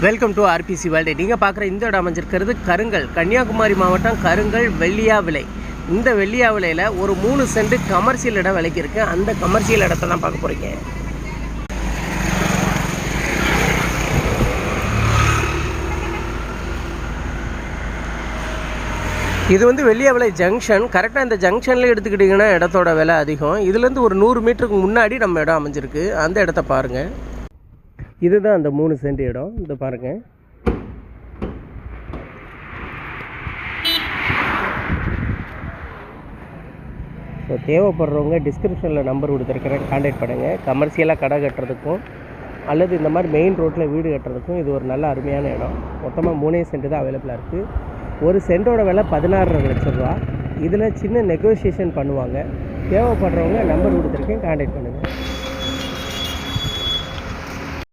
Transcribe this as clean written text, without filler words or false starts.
Welcome to RBC world. நீங்கள் பார்க்குற இந்த இடம் அமைஞ்சிருக்கிறது கருங்கல், கன்னியாகுமரி மாவட்டம் கருங்கல் வெள்ளியாவிளை. இந்த வெள்ளியாவிளையில் ஒரு 3 சென்ட் கமர்ஷியல் இடம் விலைக்கு இருக்குது. அந்த கமர்ஷியல் இடத்த தான் பார்க்க போகிறீங்க. இது வந்து வெள்ளியாவிளை ஜங்ஷன். கரெக்டாக இந்த ஜங்ஷனில் எடுத்துக்கிட்டிங்கன்னா இடத்தோட விலை அதிகம். இதுலேருந்து ஒரு 100 மீட்டருக்கு முன்னாடி நம்ம இடம் அமைஞ்சிருக்கு. அந்த இடத்த பாருங்கள். இதுதான் அந்த 3 சென்ட் இடம். இந்த பாருங்கள். ஸோ தேவைப்படுறவங்க டிஸ்கிரிப்ஷனில் நம்பர் கொடுத்துருக்குறேன், கான்டாக்ட் பண்ணுங்கள். கமர்ஷியலாக கடை கட்டுறதுக்கும் அல்லது இந்த மாதிரி மெயின் ரோட்டில் வீடு கட்டுறதுக்கும் இது ஒரு நல்ல அருமையான இடம். மொத்தமாக 3 சென்ட் தான் அவைலபிளாக இருக்குது. ஒரு சென்ட்டோட விலை 16.5 லட்சம் ரூபா. இதில் சின்ன நெகோசியேஷன் பண்ணுவாங்க. தேவைப்படுறவங்க நம்பர் கொடுத்துருக்கேன், கான்டாக்ட் பண்ணுங்கள்.